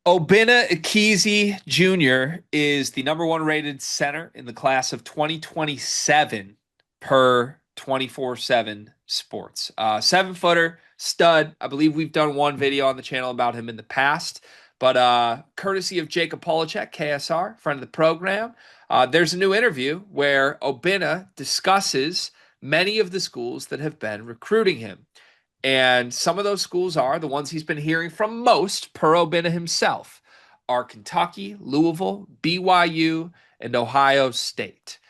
Obinna Ekezie Jr. is the number one rated center in the class of 2027 per 24/7 Sports. 7 footer, stud. I believe we've done one video on the channel about him in the past, but courtesy of Jacob Polachek, KSR, friend of the program, there's a new interview where Obinna discusses many of the schools that have been recruiting him. And some of those schools are the ones he's been hearing from most, per Obinna himself, are Kentucky, Louisville, BYU, and Ohio State.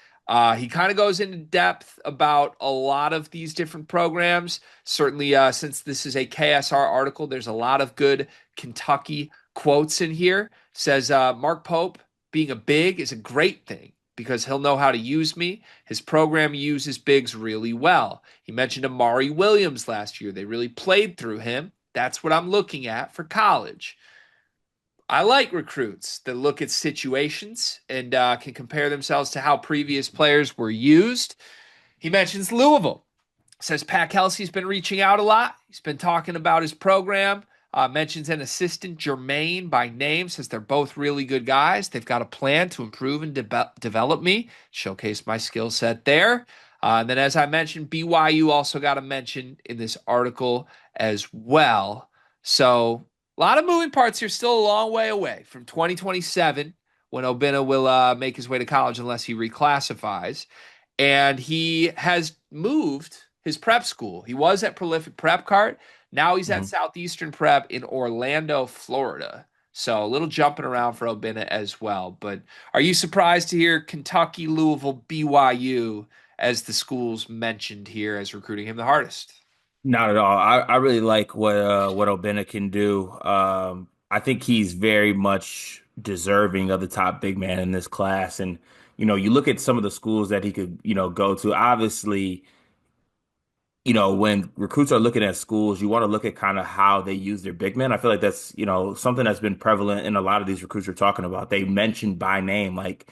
He kind of goes into depth about a lot of these different programs. Certainly, since this is a KSR article, there's a lot of good Kentucky quotes in here. Says Mark Pope being a big is a great thing because he'll know how to use me. His program uses bigs really well. He mentioned Amari Williams last year. They really played through him. That's what I'm looking at for college. I like recruits that look at situations and can compare themselves to how previous players were used. He mentions Louisville. Says Pat Kelsey's been reaching out a lot. He's been talking about his program. Mentions an assistant, Jermaine, by name. Says they're both really good guys. They've got a plan to improve and develop me, showcase my skill set there. And then, as I mentioned, BYU also got a mention in this article as well. So, a lot of moving parts here, still a long way away from 2027 when Obinna will make his way to college unless he reclassifies. And he has moved his prep school. He was at Prolific Prep Cart. Now he's at Mhm. Southeastern Prep in Orlando, Florida. So a little jumping around for Obinna as well. But are you surprised to hear Kentucky, Louisville, BYU as the schools mentioned here as recruiting him the hardest? Not at all. I really like what Obinna can do. I think he's very much deserving of the top big man in this class. And you look at some of the schools that he could go to. Obviously, when recruits are looking at schools, you want to look at kind of how they use their big men. I feel like that's, something that's been prevalent in a lot of these recruits we're talking about. They mentioned by name, like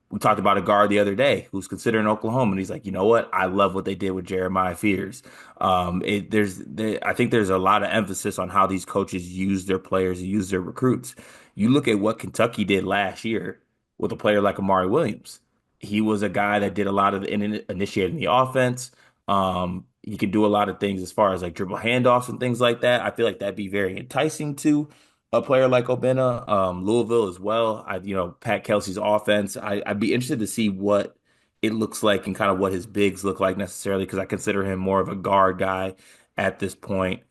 we talked about a guard the other day who's considering Oklahoma, and he's like, you know what? I love what they did with Jeremiah Fears. I think there's a lot of emphasis on how these coaches use their players, use their recruits. You look at what Kentucky did last year with a player like Amari Williams. He was a guy that did a lot of initiating the offense. He could do a lot of things as far as like dribble handoffs and things like that. I feel like that'd be very enticing to a player like Obinna. Louisville as well. Pat Kelsey's offense. I'd be interested to see what it looks like and kind of what his bigs look like necessarily because I consider him more of a guard guy at this point.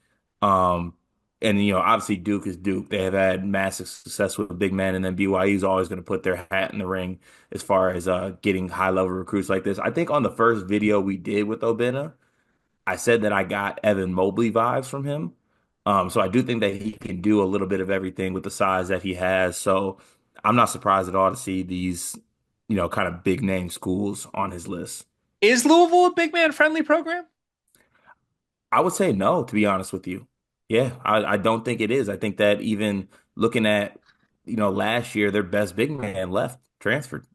Um, and obviously Duke is Duke. They have had massive success with big men, and then BYU is always going to put their hat in the ring as far as getting high level recruits like this. I think on the first video we did with Obinna. I said that I got Evan Mobley vibes from him. So I do think that he can do a little bit of everything with the size that he has. So I'm not surprised at all to see these, kind of big name schools on his list. Is Louisville a big man friendly program? I would say no, to be honest with you. Yeah, I don't think it is. I think that even looking at, last year, their best big man left, transferred.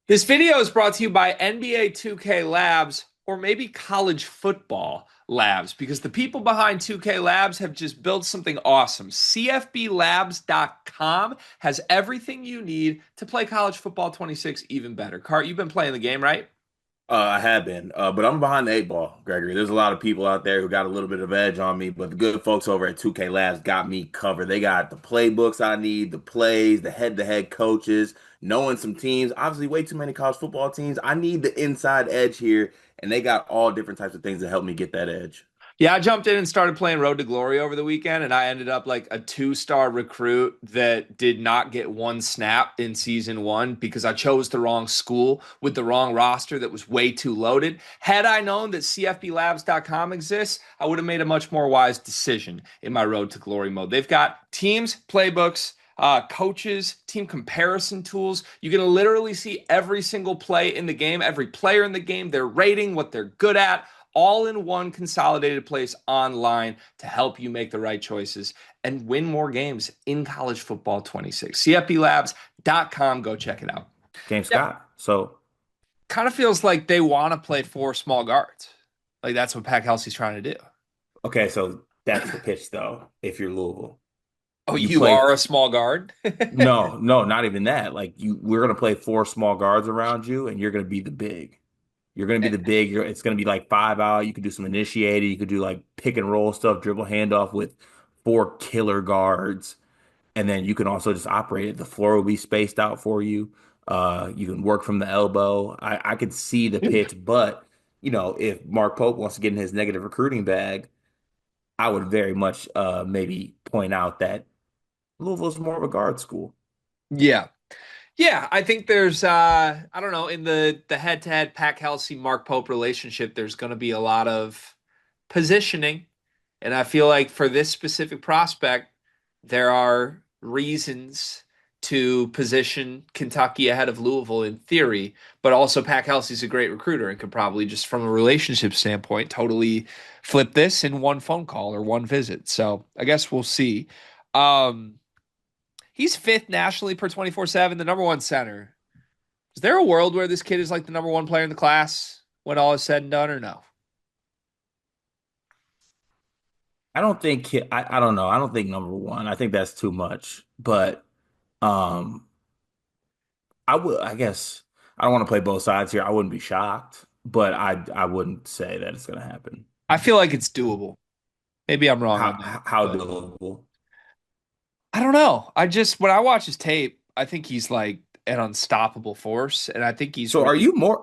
This video is brought to you by NBA 2K Labs or maybe college football labs because the people behind 2K Labs have just built something awesome. CFBLabs.com has everything you need to play college football 26 even better. Cart, you've been playing the game, right? I have been, but I'm behind the eight ball, Gregory. There's a lot of people out there who got a little bit of edge on me, but the good folks over at 2K Labs got me covered. They got the playbooks I need, the plays, the head-to-head coaches, knowing some teams. Obviously, way too many college football teams. I need the inside edge here, and they got all different types of things to help me get that edge. Yeah, I jumped in and started playing Road to Glory over the weekend, and I ended up like a 2-star recruit that did not get one snap in season one because I chose the wrong school with the wrong roster that was way too loaded. Had I known that CFBLabs.com exists, I would have made a much more wise decision in my Road to Glory mode. They've got teams, playbooks, coaches, team comparison tools. You can literally see every single play in the game, every player in the game, their rating, what they're good at, all in one consolidated place online to help you make the right choices and win more games in college football 26. CFBLabs.com. Go check it out. James Yeah, Scott. So, kind of feels like they want to play 4 small guards. Like that's what Pat Kelsey's trying to do. okay, so that's the pitch though, if you're Louisville. Oh, You you play are a small guard? no, no, not even that. Like we're gonna play four small guards around you, and you're gonna be the big. You're gonna be the big. It's gonna be like five out. You could do some initiated. You could do like pick and roll stuff, dribble handoff with four killer guards, and then you can also just operate it. The floor will be spaced out for you. You can work from the elbow. I could see the pitch, but if Mark Pope wants to get in his negative recruiting bag, I would very much maybe point out that Louisville's more of a guard school. Yeah. Yeah, I think there's I don't know, in the head-to-head Pac Kelsey Mark Pope relationship, there's going to be a lot of positioning, and I feel like for this specific prospect, there are reasons to position Kentucky ahead of Louisville in theory, but also Pac Kelsey's a great recruiter and could probably just from a relationship standpoint totally flip this in one phone call or one visit. So, I guess we'll see. Um He's fifth nationally per 24/7, the number one center. Is there a world where this kid is like the number one player in the class when all is said and done, or no? I don't think I don't know. I don't think number one. I think that's too much. But um I guess I don't want to play both sides here. I wouldn't be shocked, but I wouldn't say that it's gonna happen. I feel like it's doable. Maybe I'm wrong on that, How but doable? I don't know. I just when I watch his tape, I think he's like an unstoppable force, and I think he's So really.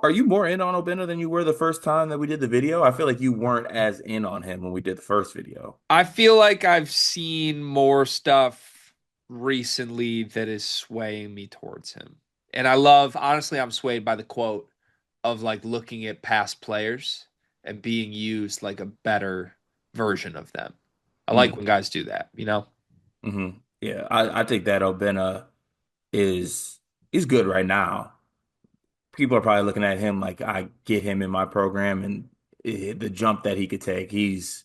are you more in on Obinna than you were the first time that we did the video? I feel like you weren't as in on him when we did the first video. I feel like I've seen more stuff recently that is swaying me towards him. And I love, honestly, I'm swayed by the quote of like looking at past players and being used like a better version of them. I like Mm, when guys do that, you know? Yeah, I think that Obinna is he's good right now. People are probably looking at him like I get him in my program and the jump that he could take, it's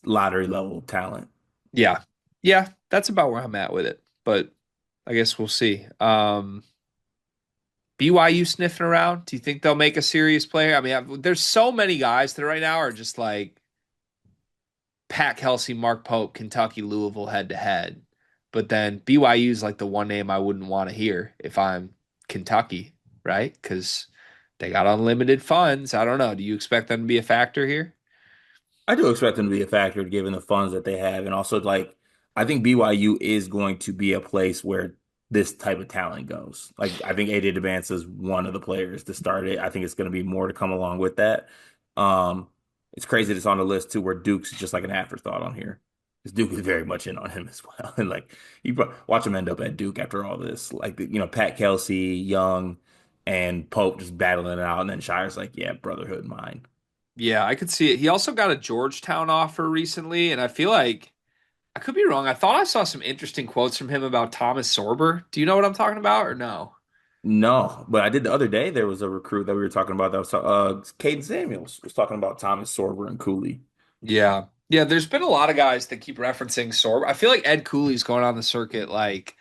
lottery level talent. Yeah. Yeah, that's about where I'm at with it. But I guess we'll see. BYU sniffing around. Do you think they'll make a serious player? I mean, there's so many guys that right now are just like Pat Kelsey, Mark Pope, Kentucky, Louisville head to head. But then BYU is like the one name I wouldn't want to hear if I'm Kentucky, right? Because they got unlimited funds. I don't know. Do you expect them to be a factor here? I do expect them to be a factor given the funds that they have. And also, like, I think BYU is going to be a place where this type of talent goes. Like, I think AD Debance is one of the players to start it. I think it's going to be more to come along with that. Um, it's crazy that it's on the list too, where Duke's just like an afterthought on here. Because Duke is very much in on him as well. And like, watch him end up at Duke after all this. Like, Pat Kelsey, Young, and Pope just battling it out. And then Shire's like, yeah, brotherhood mine. Yeah, I could see it. He also got a Georgetown offer recently, and I feel like I could be wrong. I thought I saw some interesting quotes from him about Thomas Sorber. Do you know what I'm talking about or no? No, but I did the other day. There was a recruit that we were talking about that was Caden Samuels was talking about Thomas Sorber and Cooley. Yeah. Yeah, there's been a lot of guys that keep referencing Sorber. I feel like Ed Cooley's going on the circuit like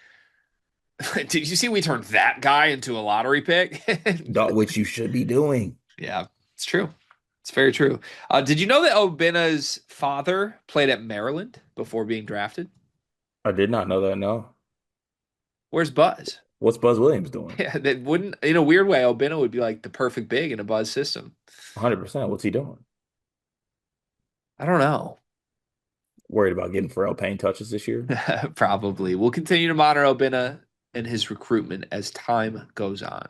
did you see we turned that guy into a lottery pick? Which you should be doing. Yeah, it's true. It's very true. Did you know that Obinna's father played at Maryland before being drafted? I did not know that. No, Where's Buzz? what's Buzz Williams doing? Yeah, that wouldn't, in a weird way, Obinna would be like the perfect big in a Buzz system. 100%. What's he doing? I don't know. Worried about getting Pharrell Payne touches this year? Probably. We'll continue to monitor Obinna and his recruitment as time goes on.